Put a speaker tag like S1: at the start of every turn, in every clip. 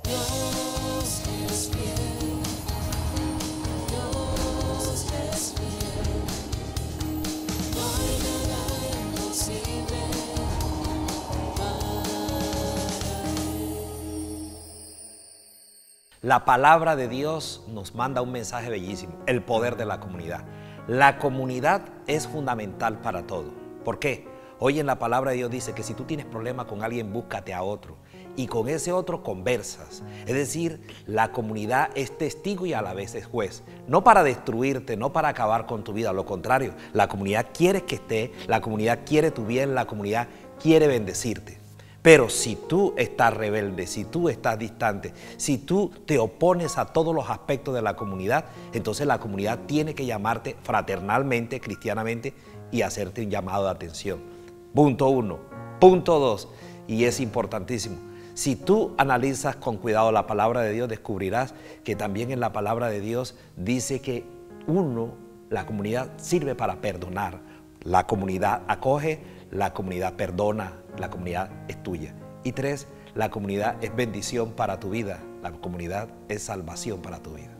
S1: Dios es fiel, Dios es fiel, no hay nada imposible para Él.
S2: La palabra de Dios nos manda un mensaje bellísimo, el poder de la comunidad. La comunidad es fundamental para todo. ¿Por qué? Hoy en la palabra de Dios dice que si tú tienes problemas con alguien, búscate a otro. Y con ese otro conversas. Es decir, la comunidad es testigo y a la vez es juez. No para destruirte, no para acabar con tu vida. Lo contrario, la comunidad quiere que esté, la comunidad quiere tu bien, la comunidad quiere bendecirte. Pero si tú estás rebelde, si tú estás distante, si tú te opones a todos los aspectos de la comunidad, entonces la comunidad tiene que llamarte fraternalmente, cristianamente y hacerte un llamado de atención. Punto 1. Punto 2, y es importantísimo. Si tú analizas con cuidado la palabra de Dios, descubrirás que también en la palabra de Dios dice que la comunidad sirve para perdonar. La comunidad acoge, la comunidad perdona, la comunidad es tuya. Y 3, la comunidad es bendición para tu vida, la comunidad es salvación para tu vida.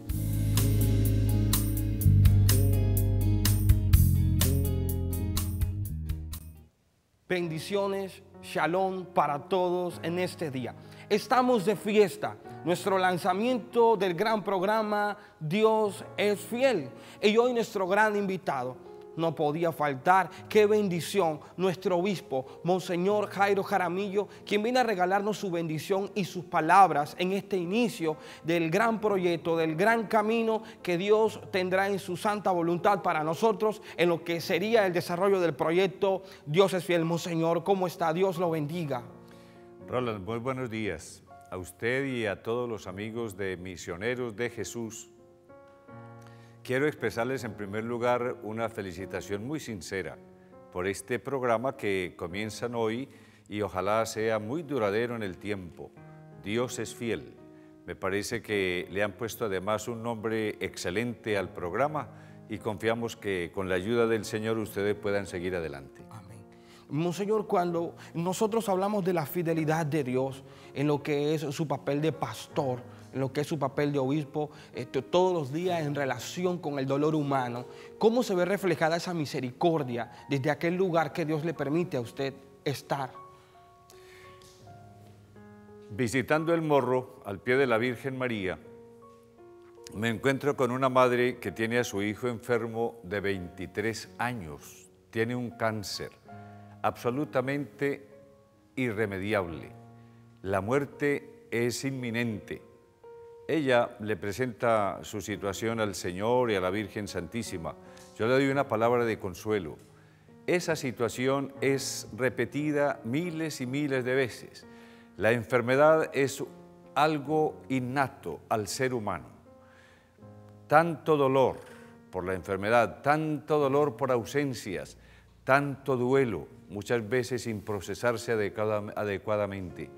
S3: Bendiciones, shalom para todos en este día. Estamos de fiesta, nuestro lanzamiento del gran programa Dios es fiel. Y hoy nuestro gran invitado no podía faltar. Qué bendición, nuestro obispo, Monseñor Jairo Jaramillo, quien viene a regalarnos su bendición y sus palabras en este inicio del gran proyecto, del gran camino que Dios tendrá en su santa voluntad para nosotros, en lo que sería el desarrollo del proyecto Dios es fiel. Monseñor, ¿cómo está? Dios lo bendiga.
S4: Roland, muy buenos días a usted y a todos los amigos de Misioneros de Jesús. Quiero expresarles en primer lugar una felicitación muy sincera por este programa que comienzan hoy y ojalá sea muy duradero en el tiempo. Dios es fiel. Me parece que le han puesto además un nombre excelente al programa y confiamos que con la ayuda del Señor ustedes puedan seguir adelante.
S3: Amén. Monseñor, cuando nosotros hablamos de la fidelidad de Dios en lo que es su papel de pastor, en lo que es su papel de obispo, todos los días en relación con el dolor humano, ¿cómo se ve reflejada esa misericordia desde aquel lugar que Dios le permite a usted estar?
S4: Visitando el Morro, al pie de la Virgen María, me encuentro con una madre que tiene a su hijo enfermo de 23 años. Tiene un cáncer absolutamente irremediable. La muerte es inminente. Ella le presenta su situación al Señor y a la Virgen Santísima. Yo le doy una palabra de consuelo. Esa situación es repetida miles y miles de veces. La enfermedad es algo innato al ser humano. Tanto dolor por la enfermedad, tanto dolor por ausencias, tanto duelo, muchas veces sin procesarse adecuadamente.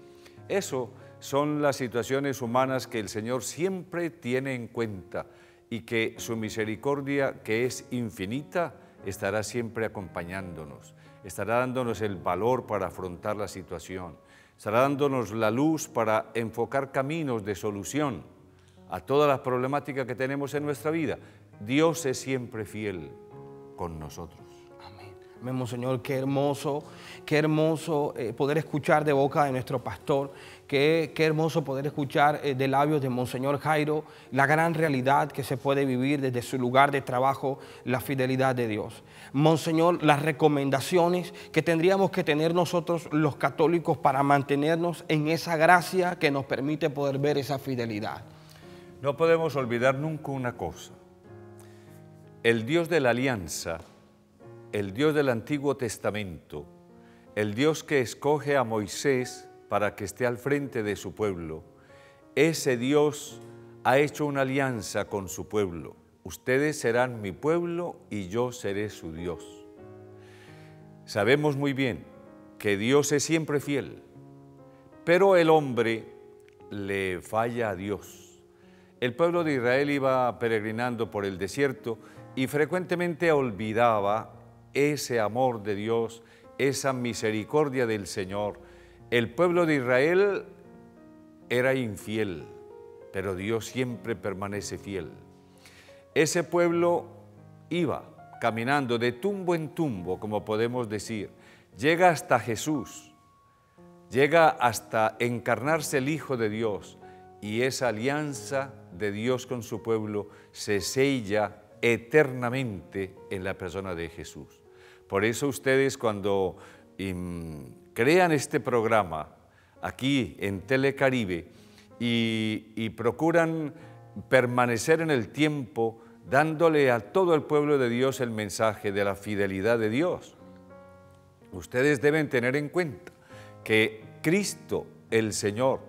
S4: Eso son las situaciones humanas que el Señor siempre tiene en cuenta y que su misericordia, que es infinita, estará siempre acompañándonos, estará dándonos el valor para afrontar la situación, estará dándonos la luz para enfocar caminos de solución a todas las problemáticas que tenemos en nuestra vida. Dios es siempre fiel con nosotros.
S3: Amén, Monseñor, qué hermoso poder escuchar de boca de nuestro pastor, qué hermoso poder escuchar de labios de Monseñor Jairo la gran realidad que se puede vivir desde su lugar de trabajo, la fidelidad de Dios. Monseñor, las recomendaciones que tendríamos que tener nosotros los católicos para mantenernos en esa gracia que nos permite poder ver esa fidelidad.
S4: No podemos olvidar nunca una cosa. El Dios de la alianza, el Dios del Antiguo Testamento, el Dios que escoge a Moisés para que esté al frente de su pueblo, ese Dios ha hecho una alianza con su pueblo. Ustedes serán mi pueblo y yo seré su Dios. Sabemos muy bien que Dios es siempre fiel, pero el hombre le falla a Dios. El pueblo de Israel iba peregrinando por el desierto y frecuentemente olvidaba ese amor de Dios, esa misericordia del Señor. El pueblo de Israel era infiel, pero Dios siempre permanece fiel. Ese pueblo iba caminando de tumbo en tumbo, como podemos decir, llega hasta Jesús, llega hasta encarnarse el Hijo de Dios, y esa alianza de Dios con su pueblo se sella eternamente en la persona de Jesús. Por eso ustedes, cuando crean este programa aquí en Telecaribe y procuran permanecer en el tiempo, dándole a todo el pueblo de Dios el mensaje de la fidelidad de Dios, ustedes deben tener en cuenta que Cristo, el Señor,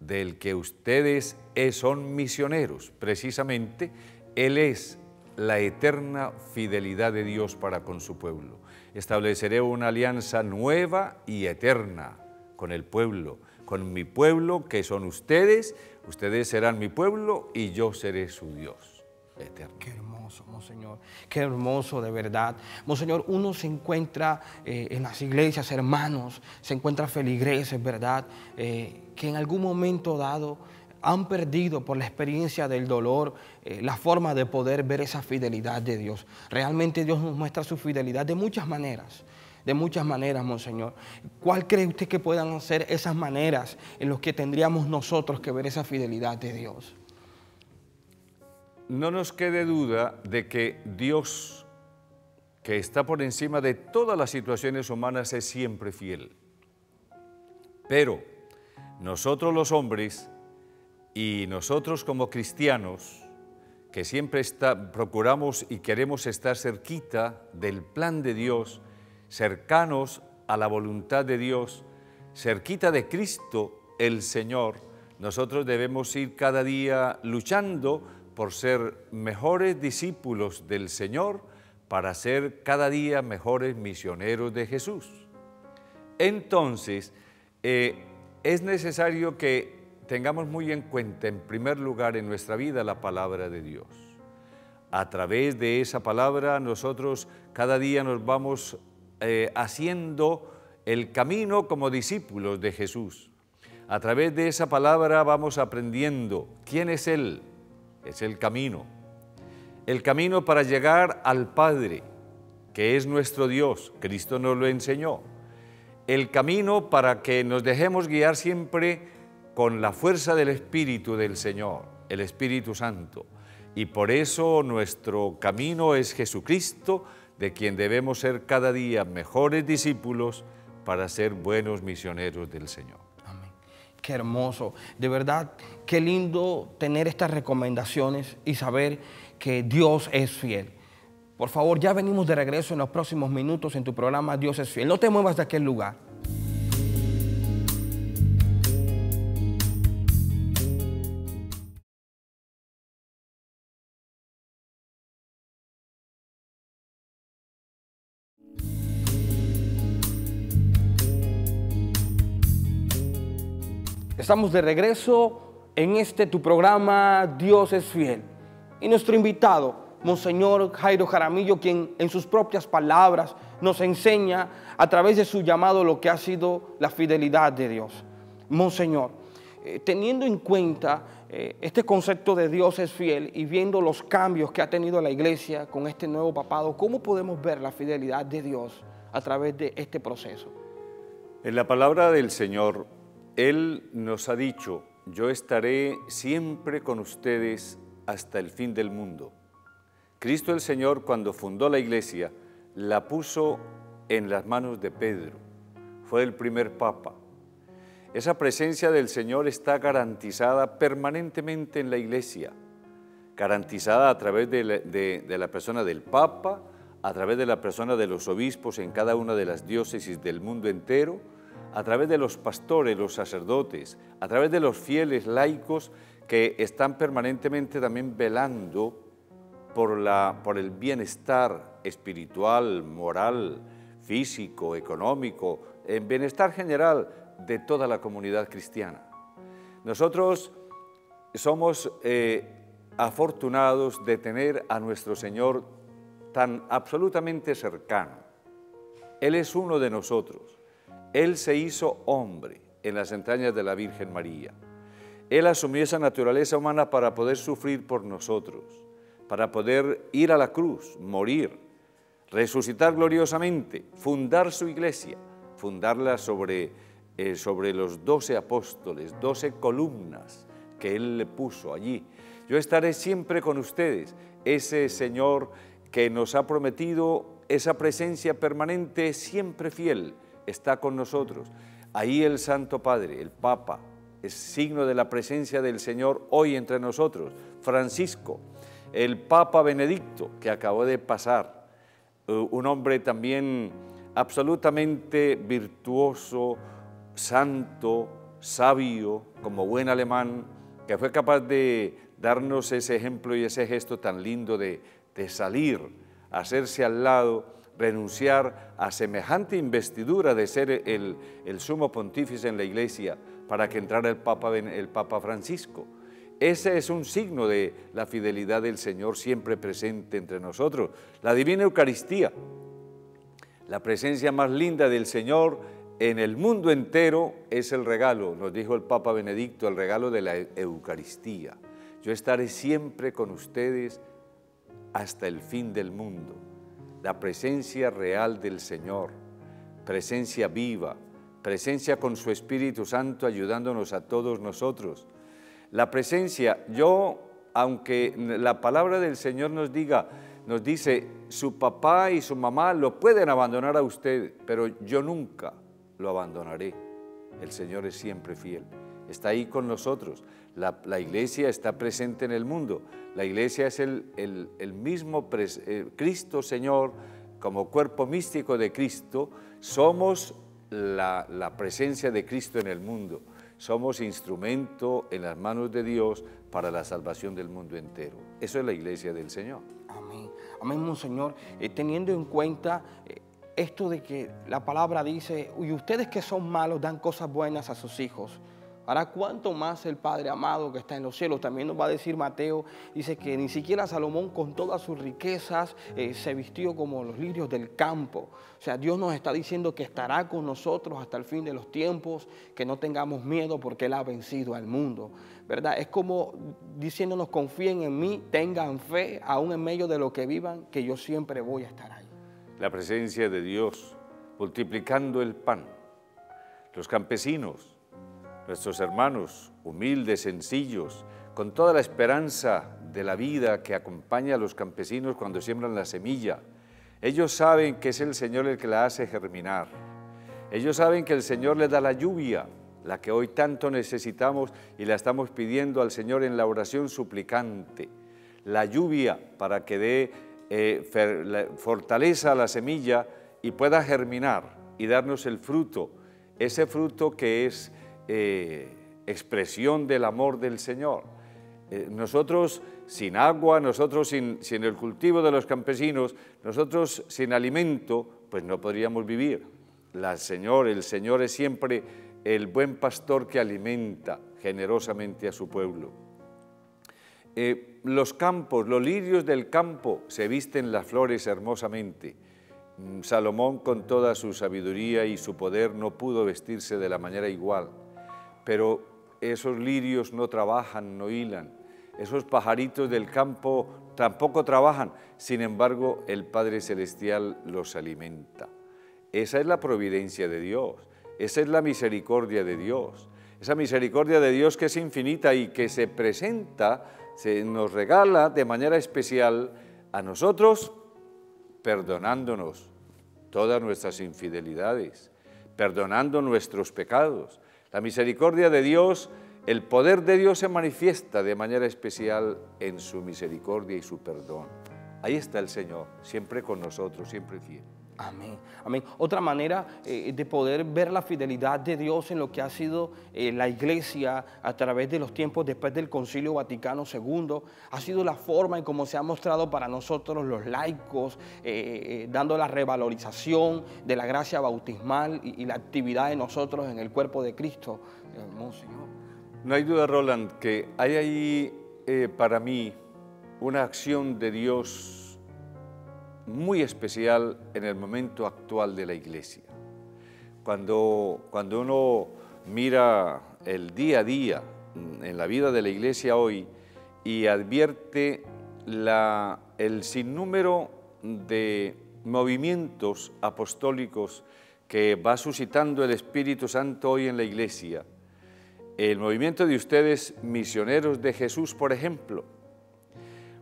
S4: del que ustedes son misioneros, precisamente, Él es la eterna fidelidad de Dios para con su pueblo. Estableceré una alianza nueva y eterna con el pueblo, con mi pueblo que son ustedes serán mi pueblo y yo seré su Dios eterno.
S3: Qué hermoso, Monseñor, qué hermoso de verdad. Monseñor, uno se encuentra en las iglesias, hermanos, se encuentra feligreses, ¿verdad? Que en algún momento dado han perdido por la experiencia del dolor la forma de poder ver esa fidelidad de Dios. Realmente Dios nos muestra su fidelidad de muchas maneras, Monseñor. ¿Cuál cree usted que puedan ser esas maneras en las que tendríamos nosotros que ver esa fidelidad de Dios?
S4: No nos quede duda de que Dios, que está por encima de todas las situaciones humanas, es siempre fiel. Pero nosotros los hombres y nosotros como cristianos, que siempre procuramos y queremos estar cerquita del plan de Dios, cercanos a la voluntad de Dios, cerquita de Cristo el Señor, nosotros debemos ir cada día luchando por ser mejores discípulos del Señor, para ser cada día mejores misioneros de Jesús. Entonces, es necesario que tengamos muy en cuenta, en primer lugar, en nuestra vida la palabra de Dios. A través de esa palabra nosotros cada día nos vamos haciendo el camino como discípulos de Jesús. A través de esa palabra vamos aprendiendo quién es Él. Es el camino para llegar al Padre, que es nuestro Dios. Cristo nos lo enseñó. El camino para que nos dejemos guiar siempre con la fuerza del Espíritu del Señor, el Espíritu Santo. Y por eso nuestro camino es Jesucristo, de quien debemos ser cada día mejores discípulos para ser buenos misioneros del Señor.
S3: Amén. Qué hermoso. De verdad, qué lindo tener estas recomendaciones y saber que Dios es fiel. Por favor, ya venimos de regreso en los próximos minutos en tu programa Dios es fiel. No te muevas de aquel lugar. Estamos de regreso en tu programa Dios es fiel. Y nuestro invitado, Monseñor Jairo Jaramillo, quien en sus propias palabras nos enseña a través de su llamado lo que ha sido la fidelidad de Dios. Monseñor, teniendo en cuenta este concepto de Dios es fiel y viendo los cambios que ha tenido la iglesia con este nuevo papado, ¿cómo podemos ver la fidelidad de Dios a través de este proceso?
S4: En la palabra del Señor, Él nos ha dicho: yo estaré siempre con ustedes hasta el fin del mundo. Cristo el Señor, cuando fundó la iglesia, la puso en las manos de Pedro. Fue el primer papa. Esa presencia del Señor está garantizada permanentemente en la iglesia, garantizada a través de la persona del papa, a través de la persona de los obispos en cada una de las diócesis del mundo entero, a través de los pastores, los sacerdotes, a través de los fieles laicos que están permanentemente también velando por el bienestar espiritual, moral, físico, económico, el bienestar general de toda la comunidad cristiana. Nosotros somos afortunados de tener a nuestro Señor tan absolutamente cercano. Él es uno de nosotros. Él se hizo hombre en las entrañas de la Virgen María. Él asumió esa naturaleza humana para poder sufrir por nosotros, para poder ir a la cruz, morir, resucitar gloriosamente, fundar su iglesia, fundarla sobre los 12 apóstoles, 12 columnas que Él le puso allí. Yo estaré siempre con ustedes. Ese Señor que nos ha prometido esa presencia permanente, siempre fiel, está con nosotros. Ahí el Santo Padre, el Papa, es signo de la presencia del Señor hoy entre nosotros. Francisco, el Papa Benedicto, que acabó de pasar, un hombre también absolutamente virtuoso, santo, sabio, como buen alemán, que fue capaz de darnos ese ejemplo y ese gesto tan lindo de salir, hacerse al lado, renunciar a semejante investidura de ser el sumo pontífice en la iglesia para que entrara el Papa Francisco. Ese es un signo de la fidelidad del Señor siempre presente entre nosotros. La Divina Eucaristía, la presencia más linda del Señor en el mundo entero, es el regalo, nos dijo el Papa Benedicto, el regalo de la Eucaristía. Yo estaré siempre con ustedes hasta el fin del mundo. La presencia real del Señor, presencia viva, presencia con su Espíritu Santo ayudándonos a todos nosotros. La presencia, aunque la palabra del Señor nos dice, su papá y su mamá lo pueden abandonar a usted, pero yo nunca lo abandonaré. El Señor es siempre fiel, está ahí con nosotros. La iglesia está presente en el mundo. La iglesia es el mismo Cristo Señor, como cuerpo místico de Cristo. Somos la presencia de Cristo en el mundo. Somos instrumento en las manos de Dios para la salvación del mundo entero. Eso es la iglesia del Señor.
S3: Amén. Amén, Monseñor. Teniendo en cuenta esto de que la palabra dice, y ustedes que son malos dan cosas buenas a sus hijos. Ahora, ¿cuánto más el Padre amado que está en los cielos? También nos va a decir Mateo, dice que ni siquiera Salomón con todas sus riquezas se vistió como los lirios del campo. O sea, Dios nos está diciendo que estará con nosotros hasta el fin de los tiempos, que no tengamos miedo porque Él ha vencido al mundo, ¿verdad? Es como diciéndonos, confíen en mí, tengan fe, aún en medio de lo que vivan, que yo siempre voy a estar ahí.
S4: La presencia de Dios multiplicando el pan. Los campesinos, nuestros hermanos, humildes, sencillos, con toda la esperanza de la vida que acompaña a los campesinos cuando siembran la semilla. Ellos saben que es el Señor el que la hace germinar. Ellos saben que el Señor les da la lluvia, la que hoy tanto necesitamos y la estamos pidiendo al Señor en la oración suplicante. La lluvia para que dé fortaleza a la semilla y pueda germinar y darnos el fruto, ese fruto que es expresión del amor del Señor. Nosotros sin agua, nosotros sin el cultivo de los campesinos, nosotros sin alimento, pues no podríamos vivir. El Señor es siempre el buen pastor que alimenta generosamente a su pueblo. Los campos, los lirios del campo se visten las flores hermosamente. Salomón, con toda su sabiduría y su poder, no pudo vestirse de la manera igual. Pero esos lirios no trabajan, no hilan. Esos pajaritos del campo tampoco trabajan. Sin embargo, el Padre Celestial los alimenta. Esa es la providencia de Dios. Esa es la misericordia de Dios. Esa misericordia de Dios que es infinita y que se presenta, se nos regala de manera especial a nosotros, perdonándonos todas nuestras infidelidades, perdonando nuestros pecados. La misericordia de Dios, el poder de Dios se manifiesta de manera especial en su misericordia y su perdón. Ahí está el Señor, siempre con nosotros, siempre fiel.
S3: Amén, amén. Otra manera de poder ver la fidelidad de Dios en lo que ha sido la iglesia a través de los tiempos después del Concilio Vaticano II, ha sido la forma en cómo se ha mostrado para nosotros los laicos, dando la revalorización de la gracia bautismal y la actividad de nosotros en el cuerpo de Cristo. Monseñor.
S4: No hay duda, Roland, que hay ahí para mí una acción de Dios muy especial en el momento actual de la iglesia. Cuando uno mira el día a día en la vida de la iglesia hoy y advierte el sinnúmero de movimientos apostólicos que va suscitando el Espíritu Santo hoy en la iglesia. El movimiento de ustedes, misioneros de Jesús, por ejemplo.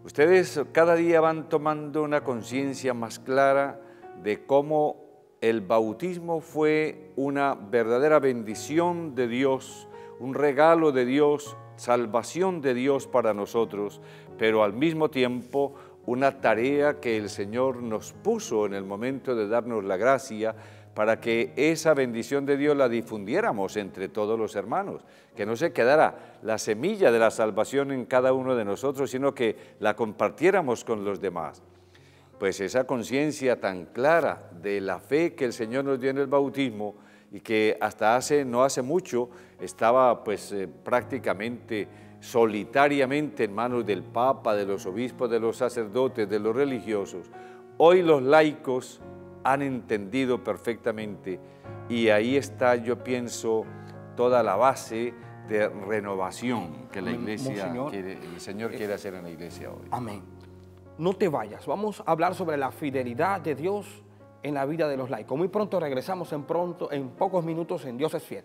S4: Ustedes cada día van tomando una conciencia más clara de cómo el bautismo fue una verdadera bendición de Dios, un regalo de Dios, salvación de Dios para nosotros, pero al mismo tiempo una tarea que el Señor nos puso en el momento de darnos la gracia para que esa bendición de Dios la difundiéramos entre todos los hermanos, que no se quedara la semilla de la salvación en cada uno de nosotros, sino que la compartiéramos con los demás. Pues esa conciencia tan clara de la fe que el Señor nos dio en el bautismo y que hasta no hace mucho estaba pues prácticamente solitariamente en manos del Papa, de los obispos, de los sacerdotes, de los religiosos, hoy los laicos han entendido perfectamente y ahí está, yo pienso, toda la base de renovación que la iglesia quiere, el Señor quiere hacer en la iglesia hoy.
S3: Amén. No te vayas, vamos a hablar sobre la fidelidad de Dios en la vida de los laicos. Muy pronto regresamos en pocos minutos en Dios es Fiel.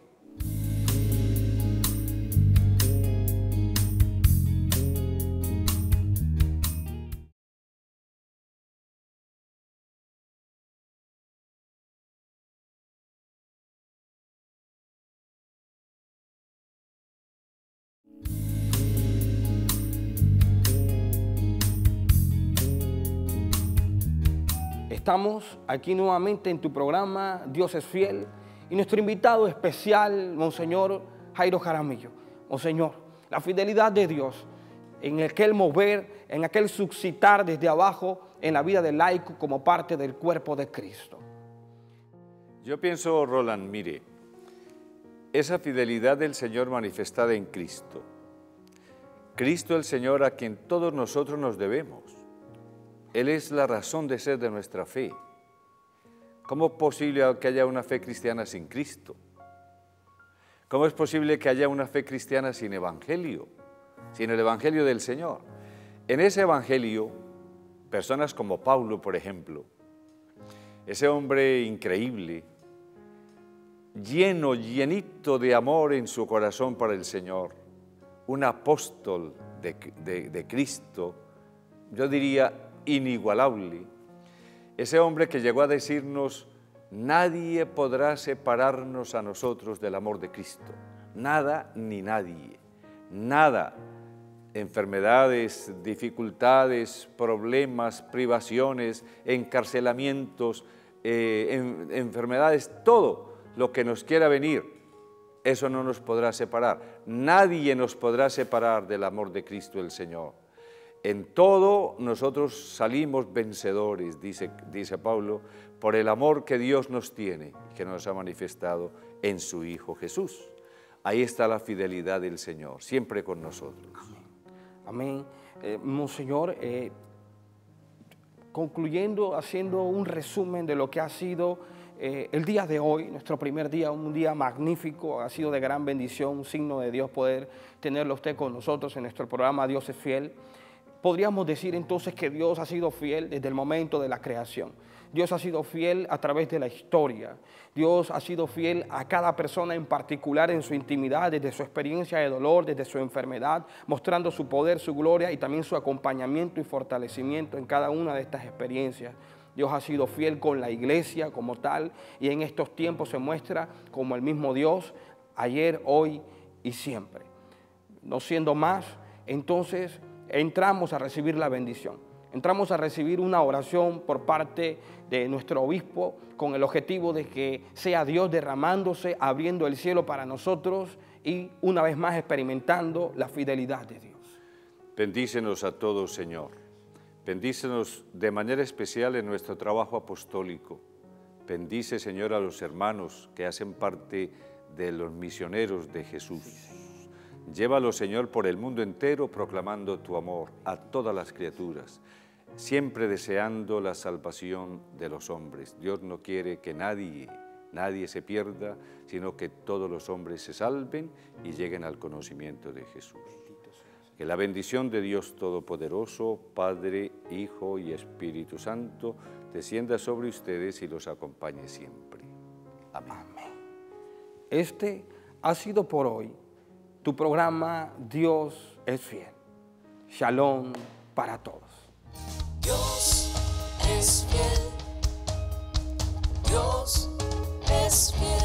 S3: Estamos aquí nuevamente en tu programa Dios es Fiel y nuestro invitado especial, Monseñor Jairo Jaramillo. Monseñor, la fidelidad de Dios en aquel mover, en aquel suscitar desde abajo en la vida del laico como parte del cuerpo de Cristo.
S4: Yo pienso, Roland, mire, esa fidelidad del Señor manifestada en Cristo, Cristo el Señor a quien todos nosotros nos debemos. Él es la razón de ser de nuestra fe. ¿Cómo es posible que haya una fe cristiana sin Cristo? ¿Cómo es posible que haya una fe cristiana sin Evangelio? Sin el Evangelio del Señor. En ese Evangelio, personas como Pablo, por ejemplo, ese hombre increíble, llenito de amor en su corazón para el Señor, un apóstol de Cristo, yo diría inigualable, ese hombre que llegó a decirnos: nadie podrá separarnos a nosotros del amor de Cristo, nada ni nadie, nada, enfermedades, dificultades, problemas, privaciones, encarcelamientos, enfermedades, todo lo que nos quiera venir, eso no nos podrá separar, nadie nos podrá separar del amor de Cristo el Señor. En todo nosotros salimos vencedores, dice Pablo, por el amor que Dios nos tiene, que nos ha manifestado en su Hijo Jesús. Ahí está la fidelidad del Señor, siempre con nosotros.
S3: Amén. Monseñor, concluyendo, haciendo un resumen de lo que ha sido el día de hoy, nuestro primer día, un día magnífico, ha sido de gran bendición, un signo de Dios poder tenerlo usted con nosotros en nuestro programa Dios es Fiel. Podríamos decir entonces que Dios ha sido fiel desde el momento de la creación. Dios ha sido fiel a través de la historia. Dios ha sido fiel a cada persona en particular en su intimidad, desde su experiencia de dolor, desde su enfermedad, mostrando su poder, su gloria y también su acompañamiento y fortalecimiento en cada una de estas experiencias. Dios ha sido fiel con la iglesia como tal y en estos tiempos se muestra como el mismo Dios, ayer, hoy y siempre. No siendo más, entonces entramos a recibir la bendición. Entramos a recibir una oración por parte de nuestro obispo con el objetivo de que sea Dios derramándose, abriendo el cielo para nosotros y una vez más experimentando la fidelidad de Dios.
S4: Bendícenos a todos, Señor. Bendícenos de manera especial en nuestro trabajo apostólico. Bendice, Señor, a los hermanos que hacen parte de los misioneros de Jesús. Llévalo, Señor, por el mundo entero proclamando tu amor a todas las criaturas, siempre deseando la salvación de los hombres. Dios no quiere que nadie nadie se pierda, sino que todos los hombres se salven y lleguen al conocimiento de Jesús. Que la bendición de Dios Todopoderoso, Padre, Hijo y Espíritu Santo, descienda sobre ustedes y los acompañe siempre. Amén.
S3: Este ha sido por hoy tu programa Dios es fiel. Shalom para todos.
S1: Dios es fiel. Dios es fiel.